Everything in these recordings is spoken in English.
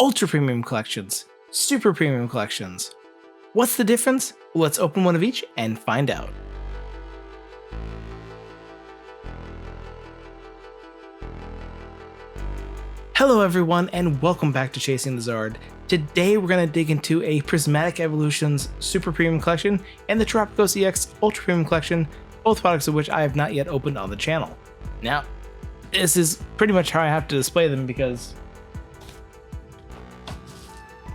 Ultra Premium Collections, Super Premium Collections. What's the difference? Let's open one of each and find out. Hello everyone and welcome back to Chasing the Zard. Today we're going to dig into a Prismatic Evolutions Super Premium Collection and the Terapagos EX Ultra Premium Collection, both products of which I have not yet opened on the channel. Now, this is pretty much how I have to display them because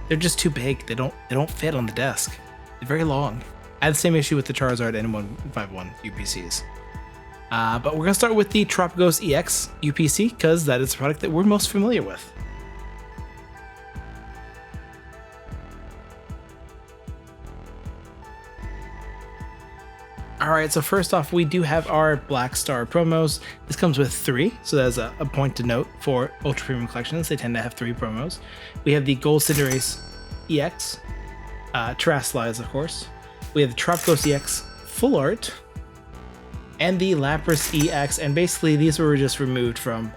they're just too big. They don't fit on the desk. They're very long. I had the same issue with the Charizard N151 UPCs. But we're going to start with the Terapagos EX UPC because that is the product that we're most familiar with. Alright, so first off, we do have our Black Star promos. This comes with 3, so that's a point to note for Ultra Premium Collections. They tend to have 3 promos. We have the Gold Cinderace EX, Terrasilize, of course. We have the Terapagos EX Full Art, and the Lapras EX, and basically these were just removed from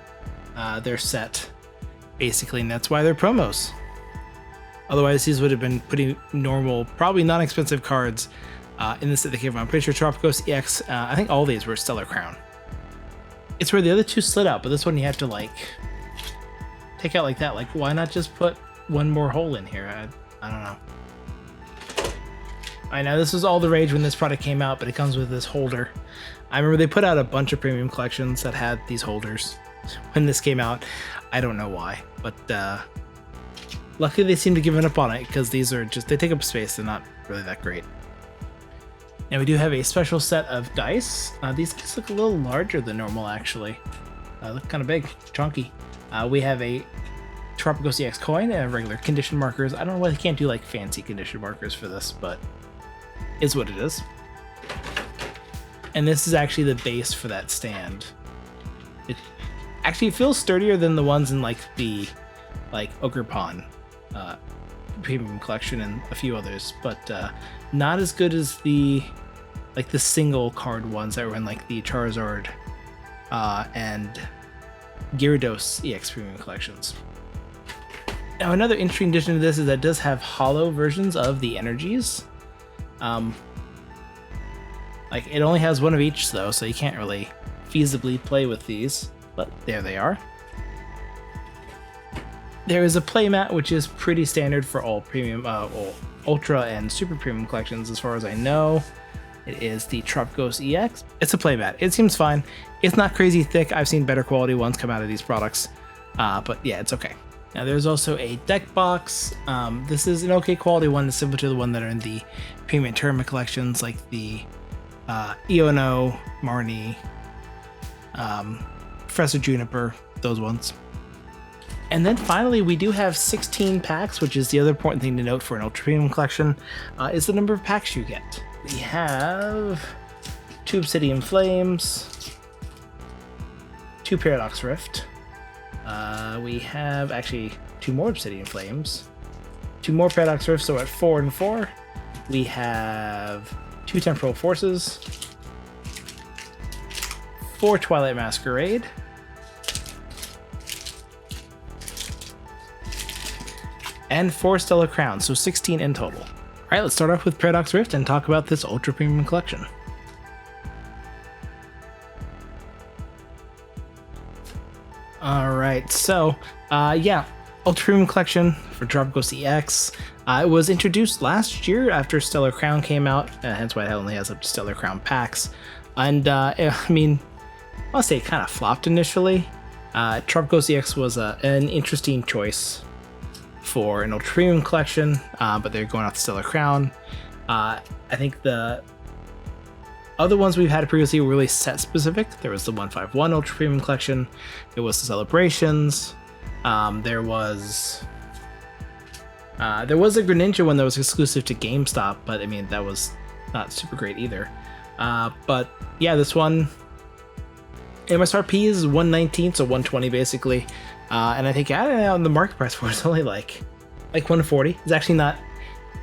their set, basically, and that's why they're promos. Otherwise, these would have been pretty normal, probably non-expensive cards in the set they came from. I'm pretty sure Terapagos EX, I think all these were Stellar Crown. It's where the other 2 slid out, but this one you have to like take out like that. Like, why not just put one more hole in here? I don't know. I know this was all the rage when this product came out, but it comes with this holder. I remember they put out a bunch of premium collections that had these holders when this came out. I don't know why, but luckily they seem to give up on it because these are just, they take up space. They're not really that great. Now we do have a special set of dice. These guys look a little larger than normal, actually. Look kind of big, chunky. We have a Terapagos EX coin and regular condition markers. I don't know why they can't do like fancy condition markers for this, but it's what it is. And this is actually the base for that stand. It actually feels sturdier than the ones in like the Ogerpon Premium Collection and a few others, but not as good as the single card ones that were in like the Charizard and Gyarados EX Premium Collections. Now another interesting addition to this is that it does have hollow versions of the energies. Like, it only has one of each though, so you can't really feasibly play with these, but there they are. There is a playmat, which is pretty standard for all premium, Ultra and Super Premium Collections as far as I know. It is the Terapagos EX. It's a playmat. It seems fine. It's not crazy thick. I've seen better quality ones come out of these products, but yeah, it's okay. Now there's also a deck box. This is an okay quality one, similar to the one that are in the Premium Tournament collections, like the Iono, Marnie, Professor Juniper, those ones. And then finally, we do have 16 packs, which is the other important thing to note for an Ultra Premium Collection, is the number of packs you get. We have 2 Obsidian Flames, 2 Paradox Rift, we have actually 2 more Obsidian Flames, 2 more Paradox Rift, so at 4 and 4. We have 2 Temporal Forces, 4 Twilight Masquerade, and 4 Stellar Crowns, so 16 in total. Alright, let's start off with Paradox Rift and talk about this Ultra Premium Collection. Alright, so, yeah, Ultra Premium Collection for Terapagos EX. It was introduced last year after Stellar Crown came out, hence why it only has up to Stellar Crown packs. And, I mean, I'll say it kind of flopped initially. Terapagos EX was an interesting choice for an Ultra Premium Collection, but they're going off the Stellar Crown. I think the other ones we've had previously were really set specific. There was the 151 Ultra Premium Collection, there was the Celebrations, there was a Greninja one that was exclusive to GameStop, but I mean that was not super great either. But yeah, this one MSRP is 119, so 120 basically. And I think on the market price for it's only like 140. It's actually not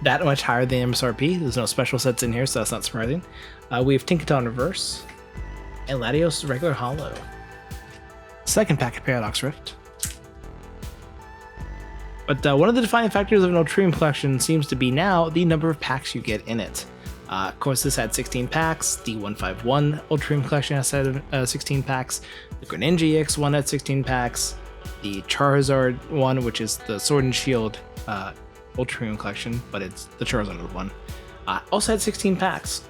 that much higher than MSRP. There's no special sets in here, so that's not surprising. We have Tinkaton Reverse and Latios Regular Hollow. Second pack of Paradox Rift. But one of the defining factors of an Ultra Premum Collection seems to be now the number of packs you get in it. Of course, this had 16 packs. The 151 Ultra Premum Collection has had 16 packs. The Greninja EX one had 16 packs. The Charizard one, which is the Sword and Shield Ultra Premum Collection, but it's the Charizard one, also had 16 packs.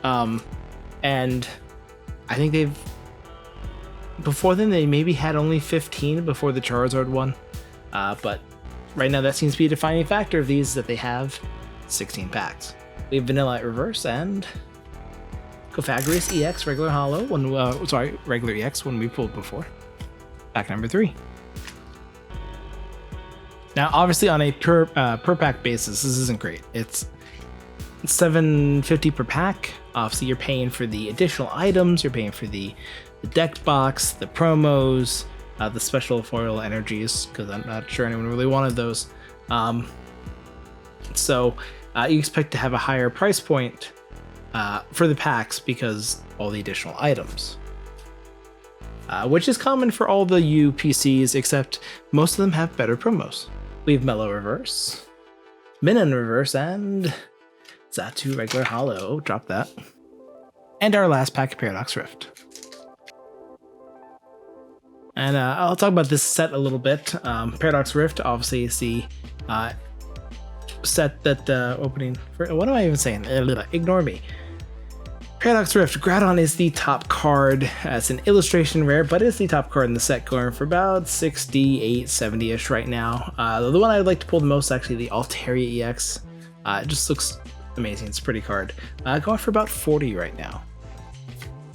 And I think before then they maybe had only 15 before the Charizard one. But right now that seems to be a defining factor of these, that they have 16 packs. We have Vanilla Reverse and Cofagrius EX regular holo, regular EX when we pulled before. Pack number 3. Now, obviously, on a per pack basis, this isn't great. It's $7.50 per pack. Obviously, you're paying for the additional items, you're paying for the deck box, the promos, the special foil energies, because I'm not sure anyone really wanted those. So you expect to have a higher price point for the packs because all the additional items. Which is common for all the UPCs, except most of them have better promos. We have Mellow Reverse, Minun Reverse, and Xatu regular holo. Drop that. And our last pack of Paradox Rift. And I'll talk about this set a little bit. Paradox Rift obviously is the set that opening for, what am I even saying? Ignore me. Paradox Rift, Groudon is the top card. It's an illustration rare, but it's the top card in the set, going for about 68, 70-ish right now. The one I'd like to pull the most, actually, the Altaria EX. It just looks amazing. It's a pretty card. Going for about 40 right now.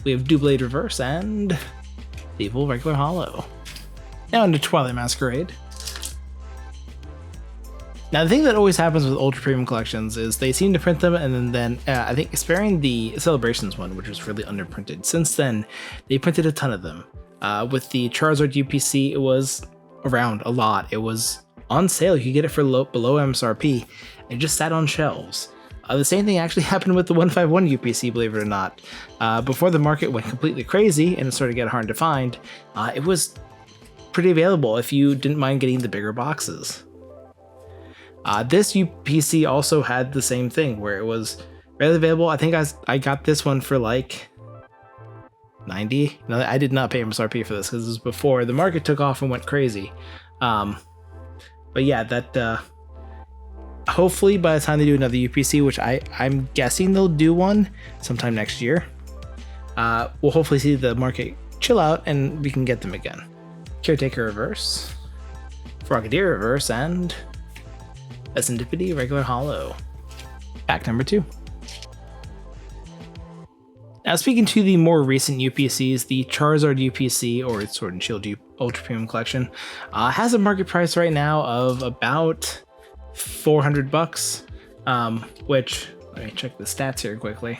We have Doublade Reverse and Evil regular holo. Now into Twilight Masquerade. Now, the thing that always happens with Ultra Premum Collections is they seem to print them, and then I think sparing the Celebrations one, which was really underprinted. Since then, they printed a ton of them. With the Charizard UPC, it was around a lot. It was on sale. You could get it for below MSRP. It just sat on shelves. The same thing actually happened with the 151 UPC, believe it or not. Before the market went completely crazy and it started to get hard to find, it was pretty available if you didn't mind getting the bigger boxes. This UPC also had the same thing, where it was readily available. I think I got this one for like 90. No, I did not pay MSRP for this because this was before the market took off and went crazy. But yeah, that hopefully by the time they do another UPC, which I'm guessing they'll do one sometime next year, we'll hopefully see the market chill out and we can get them again. Caretaker Reverse, Frogadier Reverse, and Serendipity regular holo. Pack number 2. Now, speaking to the more recent UPCs, the Charizard UPC, or its Sword and Shield Ultra Premium Collection, has a market price right now of about $400, which, let me check the stats here quickly,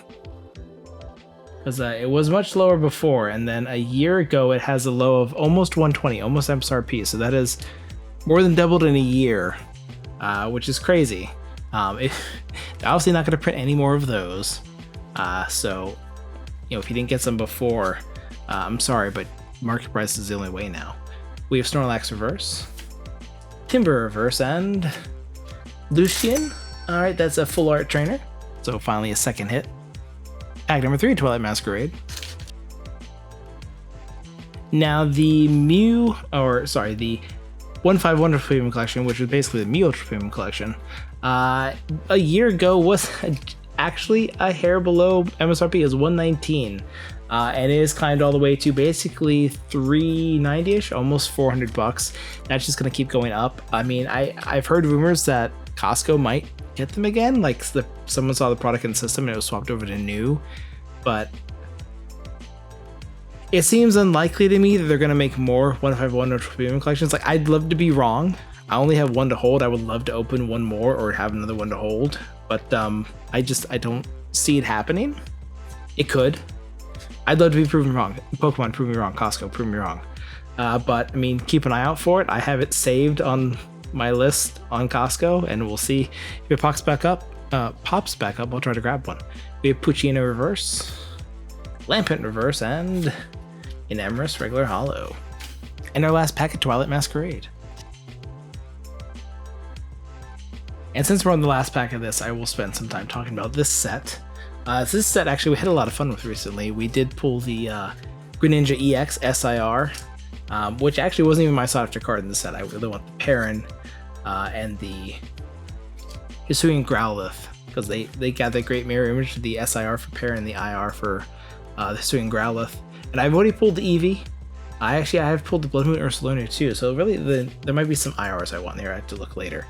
because it was much lower before, and then a year ago it has a low of almost 120, almost MSRP, so that is more than doubled in a year. Which is crazy. They're obviously not going to print any more of those. So, if you didn't get some before, I'm sorry, but market price is the only way now. We have Snorlax Reverse, Timber Reverse, and Lucian. Alright, that's a full art trainer. So finally a second hit. Pack number 3, Twilight Masquerade. Now the the 151 Ultra Premium Collection, which was basically the Mew Ultra Premium Collection, a year ago was actually a hair below MSRP. It was 119, and it is climbed all the way to basically 390-ish, almost $400. That's just gonna keep going up. I mean, I've heard rumors that Costco might get them again, like someone saw the product in the system and it was swapped over to new, but it seems unlikely to me that they're going to make more 151 Ultra Premium Collections. Like, I'd love to be wrong. I only have one to hold. I would love to open one more or have another one to hold. But I don't see it happening. It could. I'd love to be proven wrong. Pokemon, prove me wrong. Costco, prove me wrong. But, I mean, keep an eye out for it. I have it saved on my list on Costco, and we'll see if it pops back up. I'll try to grab one. We have Puccino Reverse, Lampent Reverse, and an Emrys regular holo. And our last pack of Twilight Masquerade. And since we're on the last pack of this, I will spend some time talking about this set. So this set actually we had a lot of fun with recently. We did pull the Greninja EX SIR, which actually wasn't even my sought after card in the set. I really want the Perrin and the Hisuian Growlithe, because they got that great mirror image of the SIR for Perrin and the IR for the Hisuian Growlithe. And I've already pulled the Eevee. I have pulled the Blood Moon Ursaluna too, so really there might be some IRs I want here. I have to look later.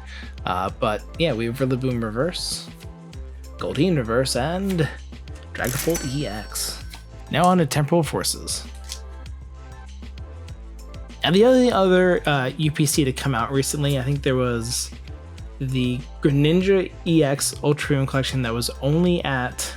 But yeah, we have Rillaboom Reverse, Goldeen Reverse, and Dragapult EX. Now on to Temporal Forces. And the only other UPC to come out recently, I think there was the Greninja EX Ultra Premum Collection that was only at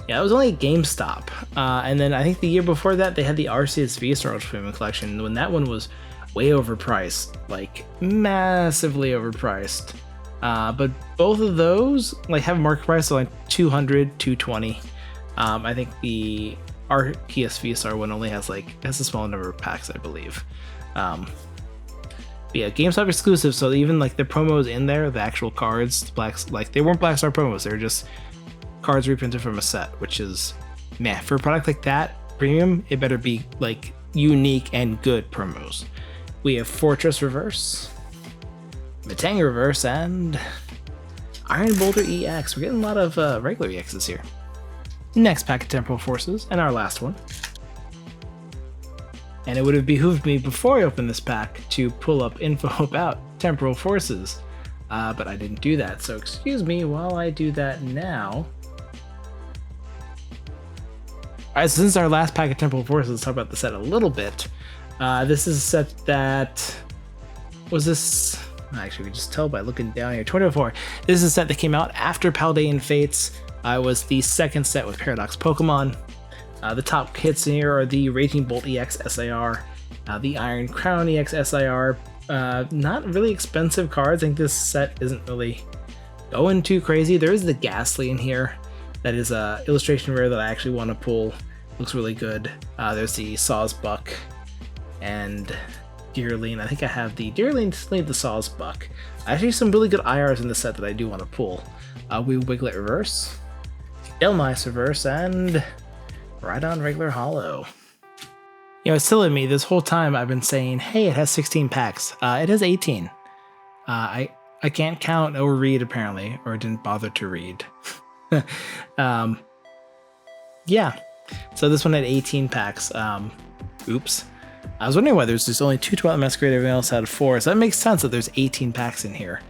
it was only at GameStop. And then I think the year before that, they had the Arceus V-Star Ultra Premum Collection, when that one was way overpriced, like massively overpriced. But both of those like have a market price of like $200, $220. I think the Arceus V-Star one only has a small number of packs, I believe. But yeah, GameStop exclusive, so even like the promos in there, the actual cards, they weren't Black Star promos, they were just cards reprinted from a set, which is, man, for a product like that, premium, it better be like unique and good promos. We have Fortress Reverse, Metang Reverse, and Iron Boulder EX. We're getting a lot of regular EXs here. Next pack of Temporal Forces, and our last one. And it would have behooved me before I opened this pack to pull up info about Temporal Forces, but I didn't do that, so excuse me while I do that now. Alright, so since our last pack of Temporal Forces, let's talk about the set a little bit. This is a set that was this. Actually, we can just tell by looking down here. 2004. This is a set that came out after Paldean Fates. It was the second set with Paradox Pokemon. The top hits here are the Raging Bolt EX SIR, the Iron Crown EX SIR. Not really expensive cards. I think this set isn't really going too crazy. There is the Ghastly in here. That is a illustration rare that I actually want to pull. Looks really good. There's the Sawsbuck and Deerling. I think I have the Deerling, the Sawsbuck. Actually, some really good IRs in the set that I do want to pull. We Wiglet Reverse, Delmice Reverse, and Rhydon Regular Hollow. You know, it's silly to me. This whole time I've been saying, hey, it has 16 packs. It has 18. I can't count or read, apparently, or didn't bother to read. Yeah, so this one had 18 packs. Oops. I was wondering why there's just only 2 Twilight Masquerade, everyone else had 4, so that makes sense that there's 18 packs in here.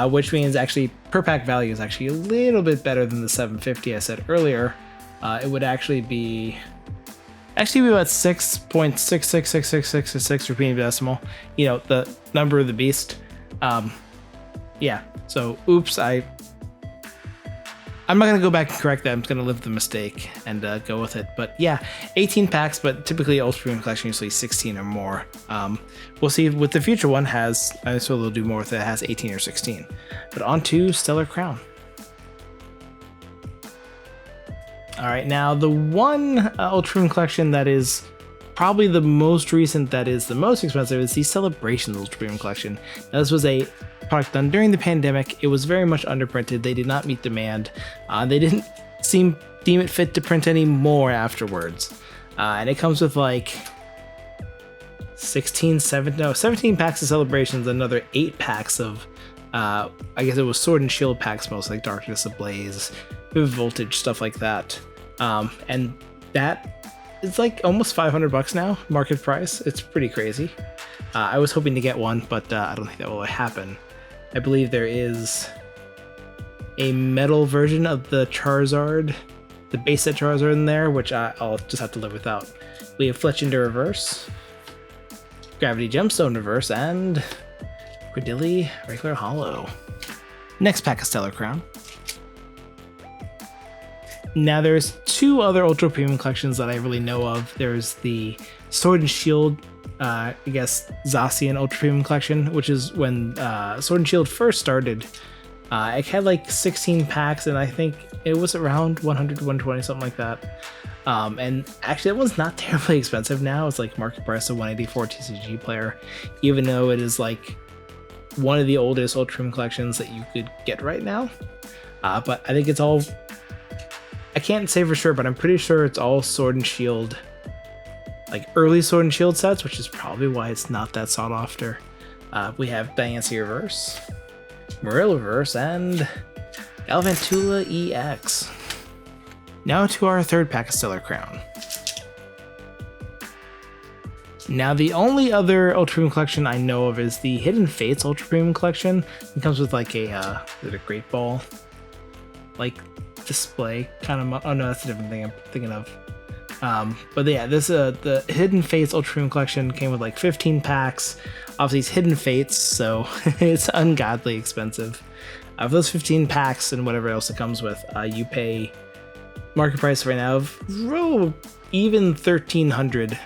Which means actually per pack value is actually a little bit better than the 750 I said earlier. It would actually be about 6.666666 repeating decimal. You know, the number of the beast. Yeah, so oops, I'm not going to go back and correct that. I'm just going to live the mistake and go with it. But yeah, 18 packs, but typically Ultra Premum Collection usually 16 or more. We'll see with the future one has, so they'll do more with it, it has 18 or 16. But on to Stellar Crown. All right, now the one Ultra Premum Collection that is probably the most recent, that is the most expensive, is the Celebrations Ultra Premum Collection. Now, this was a product done during the pandemic. It was very much underprinted. They did not meet demand. They didn't deem it fit to print any more afterwards. And it comes with like 17 packs of Celebrations, another 8 packs of, I guess it was Sword and Shield packs, most like Darkness Ablaze, Vivid Voltage, stuff like that. And that is like almost $500 now, market price. It's pretty crazy. I was hoping to get one, but I don't think that will happen. I believe there is a metal version of the Charizard, the base set Charizard in there, which I'll just have to live without. We have Fletchinder Reverse, Gravity Gemstone Reverse, and Credilli Regular Hollow. Next pack of Stellar Crown. Now there's 2 other Ultra Premium collections that I really know of. There's the Sword and Shield, I guess Zacian Ultra Premium Collection, which is when Sword and Shield first started. It had like 16 packs, and I think it was around 100 to 120, something like that. And actually, that one's not terribly expensive now. It's like market price of 184 TCG player, even though it is like one of the oldest Ultra Premum collections that you could get right now. But I think it's all, I can't say for sure, but I'm pretty sure it's all Sword and Shield, like early Sword and Shield sets, which is probably why it's not that sought after. We have Diancie Reverse, Morel Reverse, and Galvantula EX. Now to our third pack of Stellar Crown. Now the only other Ultra Premum collection I know of is the Hidden Fates Ultra Premum collection. It comes with like a Great Ball like display kind of. Oh no, that's a different thing I'm thinking of. But yeah, this the Hidden Fates Ultra Premum collection came with like 15 packs. Obviously it's Hidden Fates, so it's ungodly expensive. For those 15 packs and whatever else it comes with, you pay market price right now of even $1,300.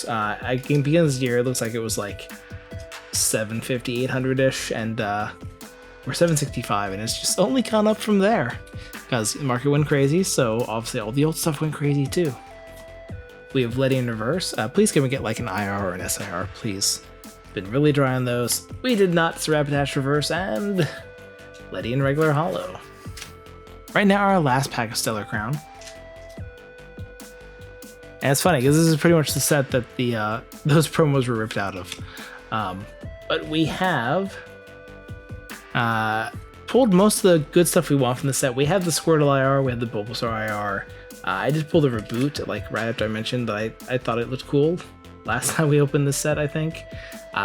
I can begin this year, it looks like it was like $750, $800-ish, and we're $765, and it's just only gone up from there because the market went crazy, so obviously all the old stuff went crazy too. We have Letty in Reverse. Please can we get like an IR or an SIR, please? Been really dry on those. We did not. Rapidash Reverse and Letty in Regular Hollow. Right now, our last pack of Stellar Crown. And it's funny because this is pretty much the set that the those promos were ripped out of. But we have pulled most of the good stuff we want from the set. We have the Squirtle IR, we have the Bulbasaur IR. I did pull the Reboot, like right after I mentioned that I thought it looked cool last time we opened this set, I think.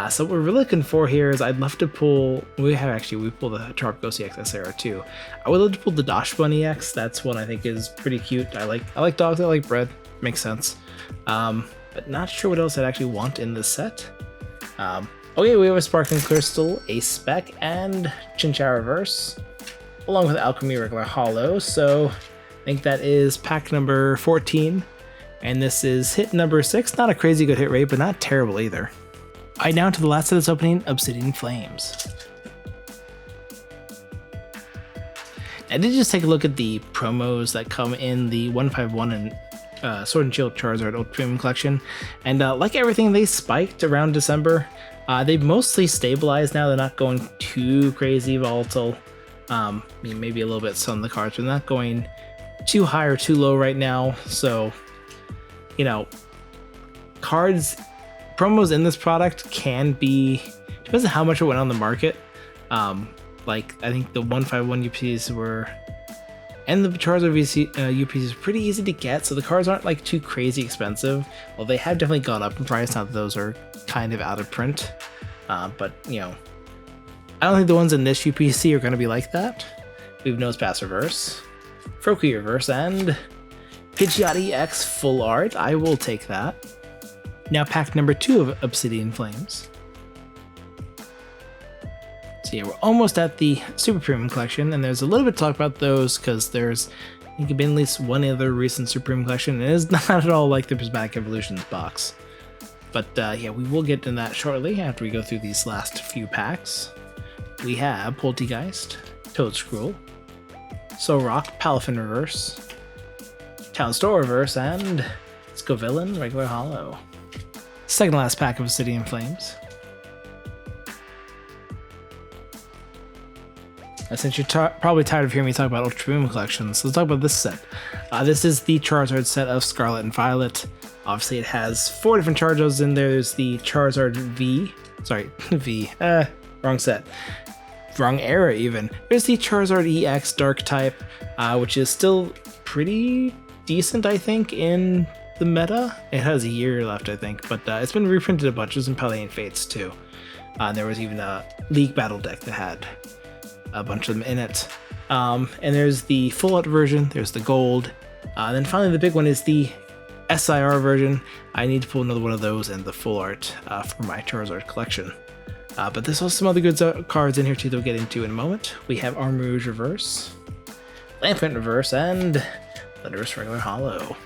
So what we're really looking for here is I'd love to pull, we pulled the Terapagos EX SAR too. I would love to pull the Dosh Bunny EX. That's one I think is pretty cute. I like dogs, I like bread. Makes sense. But not sure what else I'd actually want in this set. Okay, we have a Sparkling Crystal, a Spec, and Chinchou Reverse, along with Alchemy Regular Hollow. So I think that is pack number 14. And this is hit number 6. Not a crazy good hit rate, but not terrible either. Alright, now to the last of this opening, Obsidian Flames. I did just take a look at the promos that come in the 151 and Sword and Shield Charizard Ultra Premum Collection, and like everything, they spiked around December. They've mostly stabilized now. They're not going too crazy volatile. Maybe a little bit some of the cards, but not going too high or too low right now. So, you know, promos in this product can be, depends on how much it went on the market. Like I think the 151 UPs were, and the Charizard UPs is pretty easy to get, so the cards aren't like too crazy expensive. Well, they have definitely gone up in price now that those are kind of out of print. But you know, I don't think the ones in this UPC are going to be like that. We have Nosepass Reverse, Froakie Reverse, and Pidgeot EX Full Art. I will take that. Now pack number 2 of Obsidian Flames. So yeah, we're almost at the Super Premium Collection, and there's a little bit to talk about those because there's, I think, been at least one other recent Super Premium Collection, and it is not at all like the Prismatic Evolutions box. But yeah, we will get to that shortly after we go through these last few packs. We have Poltegeist, Toedscruel, Solrock, Palafin Reverse, Townstar Reverse, and Scovillain Regular Hollow. Second last pack of Obsidian Flames. Since you're probably tired of hearing me talk about Ultra Premum collections, let's talk about this set. This is the Charizard set of Scarlet and Violet. Obviously, it has 4 different Charizards in there. There's the Charizard wrong set. Wrong era, even. There's the Charizard EX Dark type, which is still pretty decent, I think, in the meta. It has a year left, I think, but it's been reprinted a bunch. There's some Paldean Fates, too. There was even a League Battle deck that had a bunch of them in it. And there's the full art version, there's the gold, and then finally the big one is the SIR version. I need to pull another one of those and the full art for my Charizard collection. But there's also some other good cards in here too that we'll get into in a moment. We have Armarouge Reverse, Lampent Reverse, and Landorus Regular Hollow.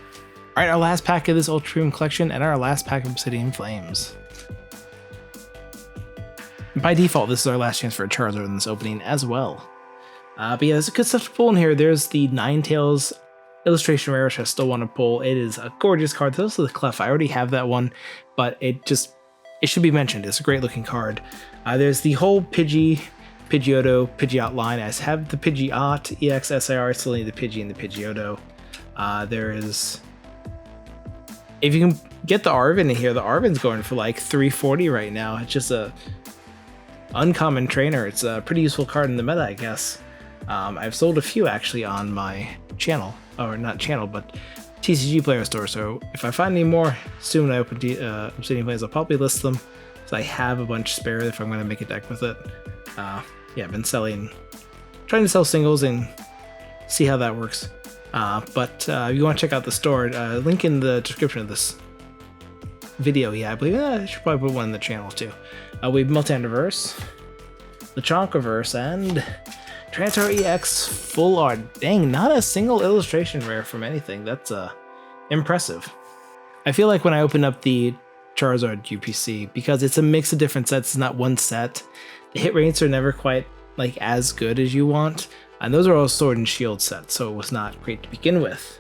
Alright, our last pack of this Ultra Premium Collection and our last pack of Obsidian Flames. By default, this is our last chance for a Charizard in this opening as well. But yeah, there's good stuff to pull in here. There's the Ninetales illustration rare, which I still want to pull. It is a gorgeous card. There's also the Clef. I already have that one, but it just it should be mentioned. It's a great looking card. There's the whole Pidgeotto, Pidgeot line. I have the Pidgeot, EX, SIR, still need the Pidgey and the Pidgeotto. There is... If you can get the Arven in here, the Arven's going for like 340 right now. It's just a uncommon trainer. It's a pretty useful card in the meta, I guess. I've sold a few actually on my channel, or not channel, but TCG player store. So if I find any more soon, I open Obsidian plays, I'll probably list them. So I have a bunch spare if I'm going to make a deck with it. Yeah, I've been trying to sell singles and see how that works. But if you want to check out the store, link in the description of this video. Yeah, I believe I should probably put one in the channel too. We have Multiverse, the Chonkaverse, and Transfer EX full art. Dang, not a single illustration rare from anything. That's impressive. I feel like when I open up the Charizard UPC, because it's a mix of different sets, it's not one set, the hit rates are never quite like as good as you want. And those are all Sword and Shield sets, so it was not great to begin with.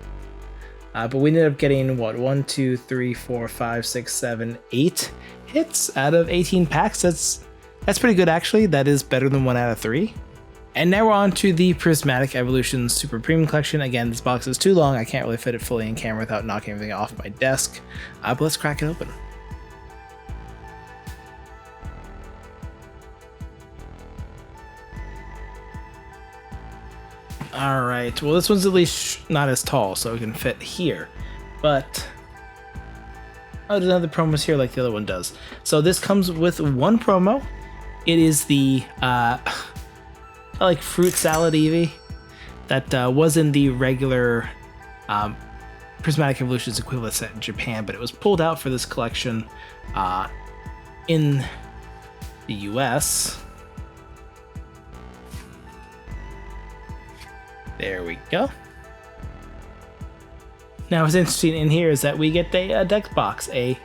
But we ended up getting, what, 1, 2, 3, 4, 5, 6, 7, 8 hits out of 18 packs. That's pretty good, actually. That is better than 1 out of 3. And now we're on to the Prismatic Evolution Super Premium Collection. Again, this box is too long. I can't really fit it fully in camera without knocking everything off my desk. But let's crack it open. Alright, well this one's at least not as tall, so it can fit here. But, oh, there's another promos here like the other one does. So this comes with one promo. It is the, like fruit salad Eevee that was in the regular Prismatic Evolutions equivalent set in Japan, but it was pulled out for this collection in the US. There we go. Now what's interesting in here is that we get a deck box, a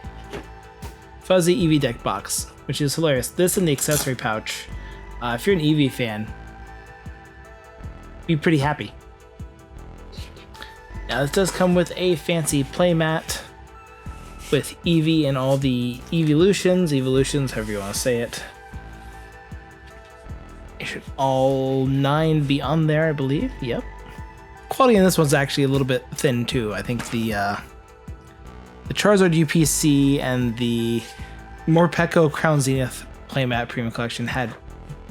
fuzzy Eevee deck box, which is hilarious. This and the accessory pouch. If you're an Eevee fan, be pretty happy. Now this does come with a fancy playmat with Eevee and all the evolutions, however you want to say it. It should all 9 be on there, I believe. Yep. Quality in this one's actually a little bit thin too. I think the Charizard UPC and the Morpeko Crown Zenith playmat Premium Collection had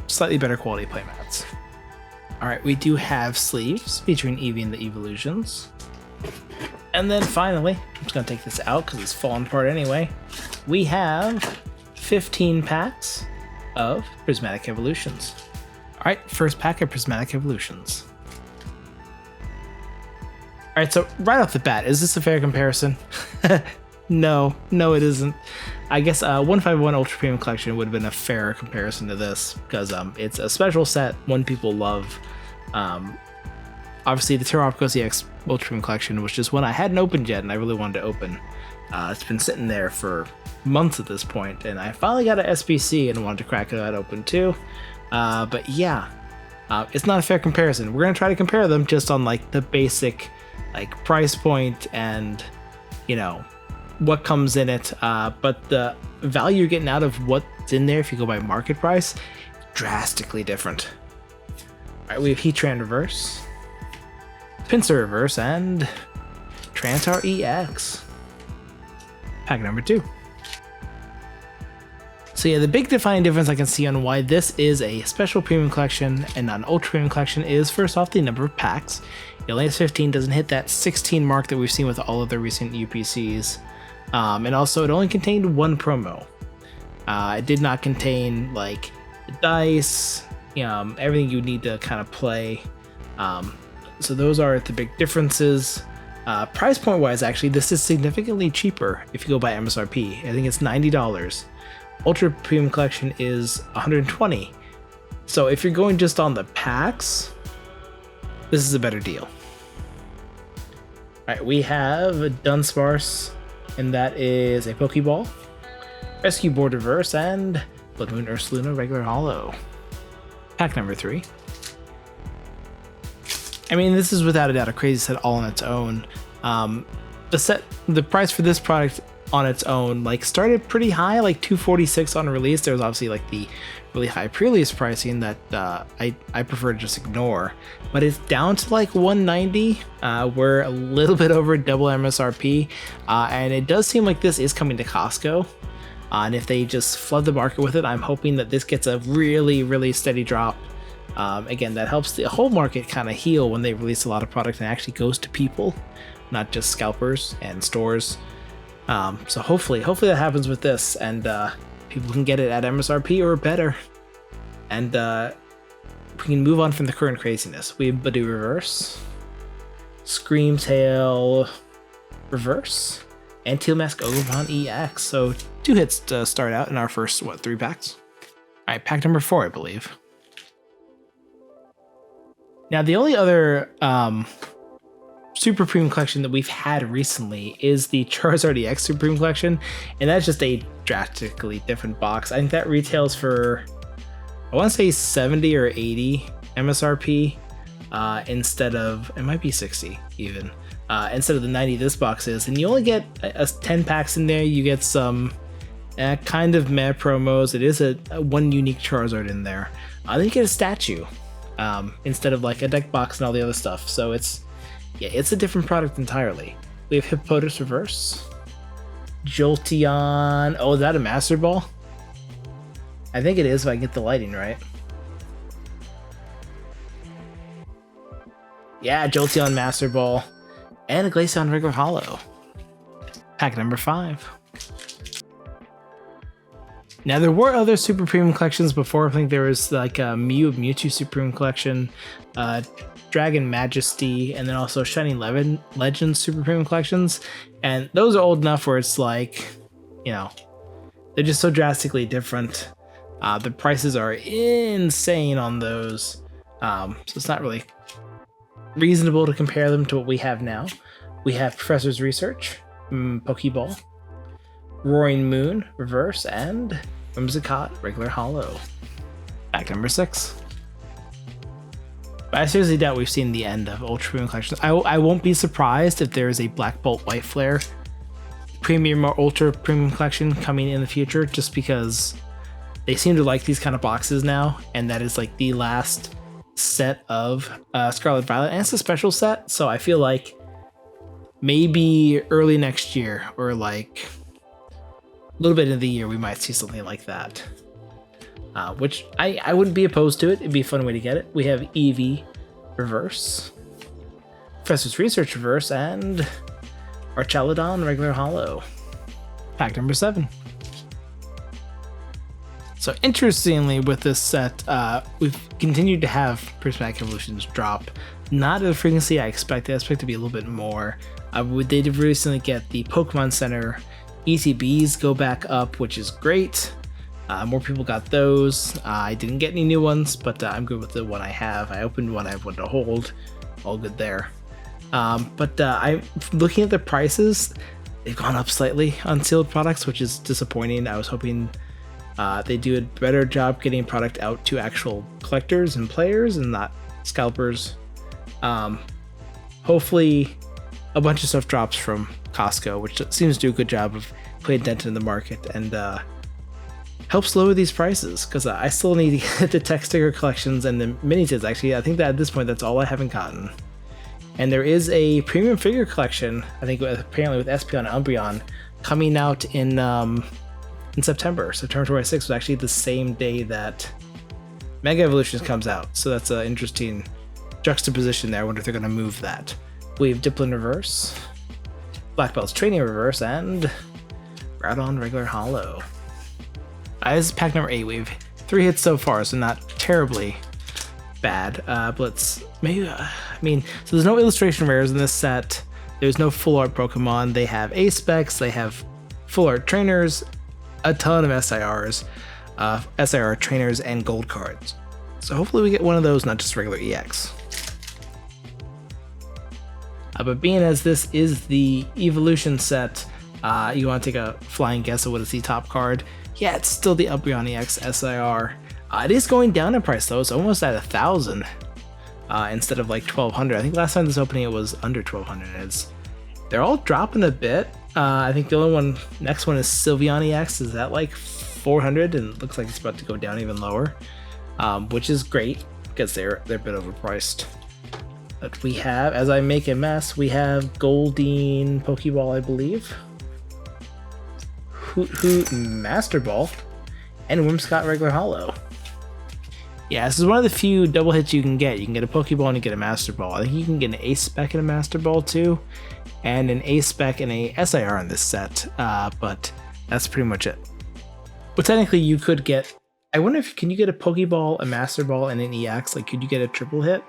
slightly better quality playmats. Alright, we do have sleeves featuring Eevee and the evolutions. And then finally, I'm just going to take this out because it's falling apart anyway. We have 15 packs of Prismatic Evolutions. Alright, first pack of Prismatic Evolutions. Alright, so right off the bat, is this a fair comparison? No, it isn't. I guess 151 Ultra Premum Collection would have been a fairer comparison to this, because it's a special set, one people love. Obviously, the Terapagos EX Ultra Premum Collection was just one I hadn't opened yet, and I really wanted to open. It's been sitting there for months at this point, and I finally got an SBC and wanted to crack it out open too. But yeah, it's not a fair comparison. We're gonna try to compare them just on like the basic like price point and, you know, what comes in it. But the value you're getting out of what's in there, if you go by market price, drastically different. All right, we have Heatran Reverse, Pinsir Reverse, and Trantar EX. Pack number 2. So yeah, the big defining difference I can see on why this is a special premium collection and not an ultra premium collection is, first off, the number of packs. It only has 15, doesn't hit that 16 mark that we've seen with all of the recent UPCs. And also, it only contained one promo. It did not contain like the dice, everything you need to kind of play. So those are the big differences. Price point wise, actually, this is significantly cheaper if you go by MSRP. I think it's $90. Ultra Premium Collection is $120. So if you're going just on the packs, this is a better deal. Alright, we have Dunsparce, and that is a Pokeball, Rescue Board Reverse, and Blood Moon Ursaluna regular holo. Pack number 3. I mean, this is without a doubt a crazy set all on its own. The price for this product on its own, like started pretty high, like 246 on release. There was obviously like the really high pre-release pricing that I prefer to just ignore, but it's down to like 190. We're a little bit over double MSRP, and it does seem like this is coming to Costco. And if they just flood the market with it, I'm hoping that this gets a really steady drop. Again, that helps the whole market kind of heal when they release a lot of product and actually goes to people, not just scalpers and stores. So hopefully that happens with this, and people can get it at MSRP or better. And we can move on from the current craziness. We have Badoo Reverse, Screamtail Reverse, and Teal Mask Ogremon EX. So 2 hits to start out in our first, 3 packs? Alright, pack number 4, I believe. Now, the only other Super Premium Collection that we've had recently is the Charizard EX Super Premium Collection, and that's just a drastically different box. I think that retails for, I want to say 70 or 80 MSRP instead of, it might be 60 even, instead of the 90 this box is. And you only get 10 packs in there. You get some kind of meh promos. It is a one unique Charizard in there. Then you get a statue instead of like a deck box and all the other stuff. So it's a different product entirely. We have Hippopotas Reverse, Jolteon. Oh, is that a Master Ball? I think it is if I get the lighting right. Yeah, Jolteon Master Ball. And a Glaceon regular holo. Pack number 5. Now, there were other Super Premium Collections before. I think there was like a Mewtwo Super Premium Collection, Dragon Majesty, and then also Shining Legends Super Premium Collections. And those are old enough where it's like, you know, they're just so drastically different. The prices are insane on those. So it's not really reasonable to compare them to what we have now. We have Professor's Research, Pokeball, Roaring Moon Reverse, and Whimsicott regular holo. Pack number 6. But I seriously doubt we've seen the end of Ultra Premium Collections. I won't be surprised if there is a Black Bolt White Flare Premium or Ultra Premium Collection coming in the future, just because they seem to like these kind of boxes now, and that is like the last set of Scarlet Violet, and it's a special set, so I feel like maybe early next year or like a little bit of the year we might see something like that, which I wouldn't be opposed to it. It'd be a fun way to get it. We have Eevee Reverse, Professor's Research Reverse, and Archaludon regular holo. Pack number 7. So interestingly, with this set, we've continued to have Prismatic Evolutions drop. Not at a frequency I expected. I expect to be a little bit more. They did recently get the Pokemon Center ETBs go back up, which is great. More people got those. I didn't get any new ones, but I'm good with the one I have. I opened one I wanted to hold. All good there. But I'm looking at the prices. They've gone up slightly on sealed products, which is disappointing. I was hoping they do a better job getting product out to actual collectors and players and not scalpers. Hopefully a bunch of stuff drops from Costco, which seems to do a good job of putting a dent in the market and helps lower these prices, because I still need to get the tech sticker collections and the mini tids. Actually, I think that at this point that's all I haven't gotten. And there is a premium figure collection, I think apparently with Espeon and Umbreon, coming out in September. September 26th was actually the same day that Mega Evolutions comes out, so that's an interesting juxtaposition there. I wonder if they're going to move that. We have Dipplin Reverse, Black Belt's Training Reverse, and Groudon regular holo. This is pack number 8. We have 3 hits so far, so not terribly bad. But let's maybe, so there's no illustration rares in this set. There's no full art Pokemon. They have A-Specs, they have full art trainers, a ton of SIRs, SIR trainers, and gold cards. So hopefully we get one of those, not just regular EX. But being as this is the evolution set, you want to take a flying guess at what is the top card? Yeah, it's still the Umbreon EX SIR. It is going down in price though. It's almost at 1,000 instead of like 1,200. I think last time this opening it was under 1,200. They're all dropping a bit. I think the only one, next one is Sylveon EX. Is that like 400? And it looks like it's about to go down even lower, which is great because they're a bit overpriced. But we have, as I make a mess, we have Goldeen Pokeball, I believe, Hoot Master Ball, and Whimsicott regular holo. Yeah, this is one of the few double hits you can get. You can get a Pokeball and you get a Master Ball. I think you can get an Ace Spec and a Master Ball too, and an Ace Spec and a SIR in this set, but that's pretty much it. But technically you could get, I wonder if, can you get a Pokeball, a Master Ball, and an EX? Like, could you get a triple hit?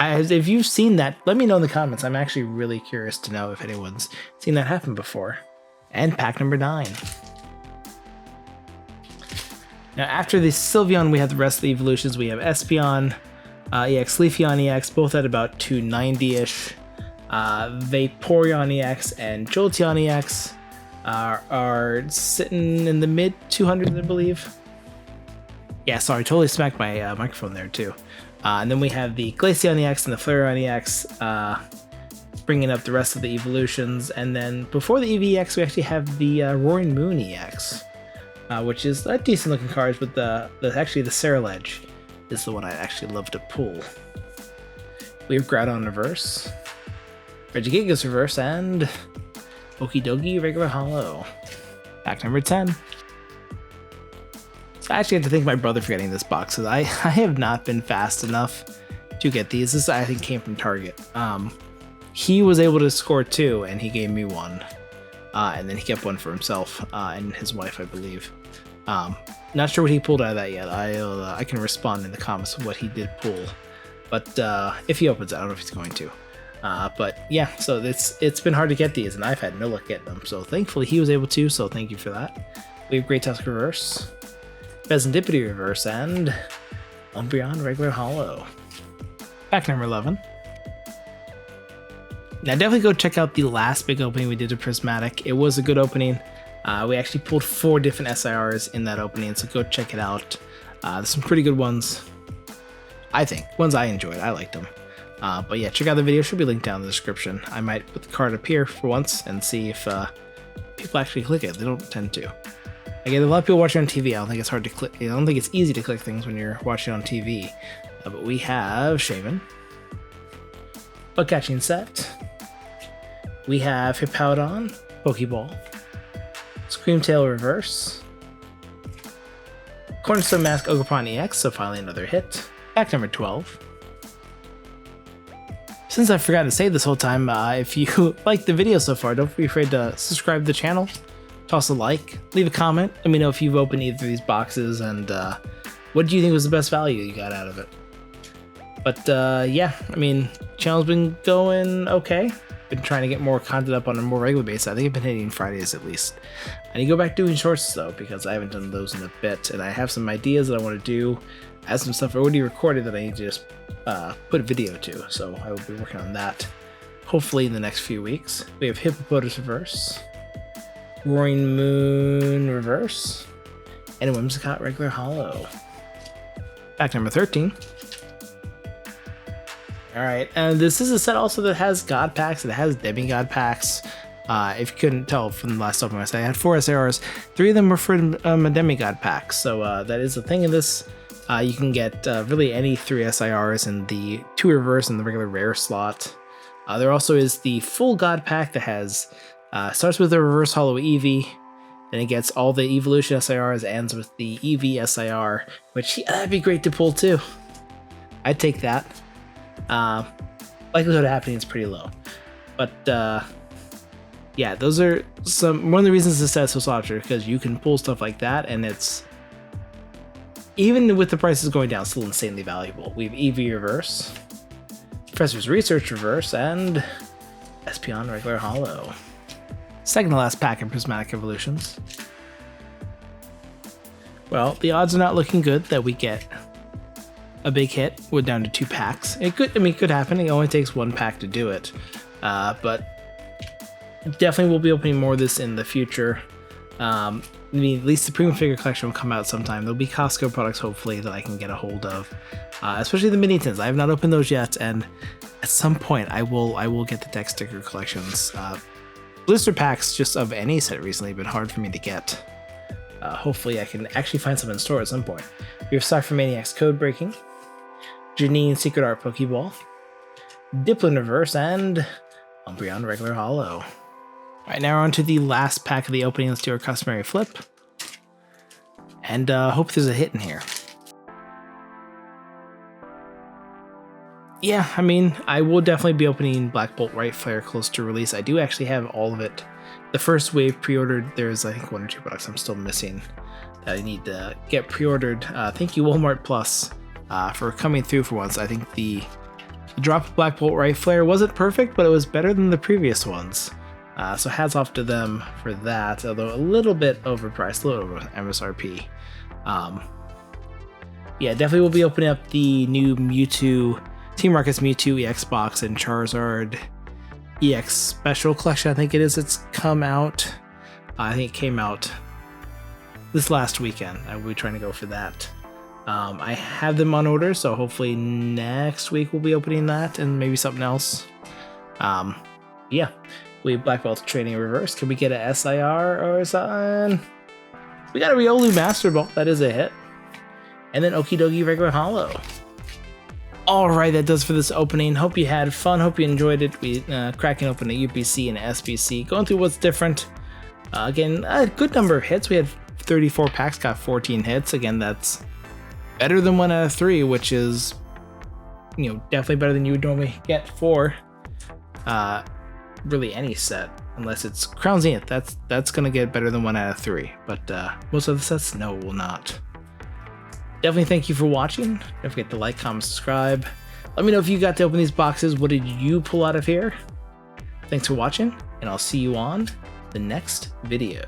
If you've seen that, let me know in the comments. I'm actually really curious to know if anyone's seen that happen before. And pack number 9. Now after the Sylveon, we have the rest of the evolutions. We have Espeon, EX, Leafeon EX, both at about 290-ish. Vaporeon EX and Jolteon EX are sitting in the mid 200s, I believe. Yeah, sorry, totally smacked my microphone there too. And then we have the Glaceon EX and the Flareon EX, bringing up the rest of the evolutions. And then before the EVEX, we actually have the Roaring Moon EX, which is a decent looking card, but actually the Ceruledge is the one I'd actually love to pull. We have Groudon Reverse, Regigigas Reverse, and Okidogi regular holo. Pack number 10. So I actually have to thank my brother for getting this box, because I have not been fast enough to get these. This I think came from Target. He was able to score 2 and he gave me 1. And then he kept 1 for himself and his wife, I believe. Not sure what he pulled out of that yet. I can respond in the comments of what he did pull. But if he opens it, I don't know if he's going to. But yeah, so it's been hard to get these, and I've had no luck getting them. So thankfully he was able to, so thank you for that. We have Great Tusk Reverse, Bezendipity Reverse, and Umbreon regular holo. Pack number 11. Now definitely go check out the last big opening we did to Prismatic. It was a good opening. We actually pulled 4 different SIRs in that opening, so go check it out. There's some pretty good ones, I think. Ones I enjoyed. I liked them. But yeah, check out the video. Should be linked down in the description. I might put the card up here for once and see if people actually click it. They don't tend to. Again, a lot of people watching on TV. I don't think it's hard to click. I don't think it's easy to click things when you're watching on TV. But we have Shaven, Bug Catching Set. We have Hippowdon, Pokeball, Screamtail Reverse, Cornerstone Mask Ogerpon EX, so finally another hit. Pack number 12. Since I forgot to say this whole time, if you like the video so far, don't be afraid to subscribe to the channel, toss a like, leave a comment, let me know if you've opened either of these boxes, and what do you think was the best value you got out of it. But yeah, I mean, channel's been going okay. Been trying to get more content up on a more regular basis. I think I've been hitting Fridays at least. I need to go back doing shorts though, because I haven't done those in a bit, and I have some ideas that I want to do. I have some stuff already recorded that I need to just put a video to, so I will be working on that hopefully in the next few weeks. We have Hippopotas Reverse, Roaring Moon Reverse, and Whimsicott regular holo. Pack number 13. Alright, and this is a set also that has God packs, it has Demigod packs. If you couldn't tell from the last opening I said, I had 4 SARs, 3 of them were for a Demigod pack, so that is the thing in this. You can get really any 3 SIRs in the 2 reverse and the regular rare slot. There also is the full God pack that has, starts with the reverse holo Eevee, then it gets all the evolution SIRs, ends with the Eevee SIR, which that'd be great to pull too. I'd take that. Likelihood of happening is pretty low, but yeah, those are one of the reasons this set is so sought after, because you can pull stuff like that, and it's, even with the prices going down, still insanely valuable. We have Eevee Reverse, Professor's Research Reverse, and Espeon regular holo. Second to last pack in Prismatic Evolutions. Well, the odds are not looking good that we get a big hit. We're down to 2 packs. It could happen. It only takes 1 pack to do it, but definitely we'll be opening more of this in the future. I mean, at least the premium figure collection will come out sometime. There'll be Costco products, hopefully, that I can get a hold of, especially the mini tins. I have not opened those yet, and at some point, I will get the deck sticker collections. Blister packs, just of any set recently, have been hard for me to get. Hopefully, I can actually find some in store at some point. We have stock for Maniac's Code Breaking, Janine Secret Art Pokeball, Dipplin Reverse, and Umbreon Regular Holo. Alright, now we're on to the last pack of the opening. Let's do our customary flip. And hope there's a hit in here. Yeah, I mean, I will definitely be opening Black Bolt Right Flare close to release. I do actually have all of it. The first wave pre-ordered, there's I think 1 or 2 products I'm still missing that I need to get pre-ordered. Thank you Walmart Plus for coming through for once. I think the drop of Black Bolt Right Flare wasn't perfect, but it was better than the previous ones. So hats off to them for that, although a little bit overpriced, a little over MSRP. Yeah, definitely will be opening up the new Mewtwo, Team Rocket's Mewtwo EX box and Charizard EX Special Collection, I think it is. It's come out. I think it came out this last weekend. I will be trying to go for that. I have them on order, so hopefully next week we'll be opening that and maybe something else. Yeah. We have Black Belt Training Reverse. Can we get a SIR or something? We got a Riolu Master Ball. That is a hit. And then Okidogi Regular Holo. Alright, that does for this opening. Hope you had fun. Hope you enjoyed it. We cracking open a UPC and a SBC. Going through what's different. Again, a good number of hits. We had 34 packs, got 14 hits. Again, that's better than 1 out of 3, which is, you know, definitely better than you would normally get for really any set, unless it's Crown Zenith. That's gonna get better than 1 out of 3, but most of the sets, no, will not. Definitely thank you for watching. Don't forget to like, comment, subscribe. Let me know if you got to open these boxes. What did you pull out of here? Thanks for watching, and I'll see you on the next video.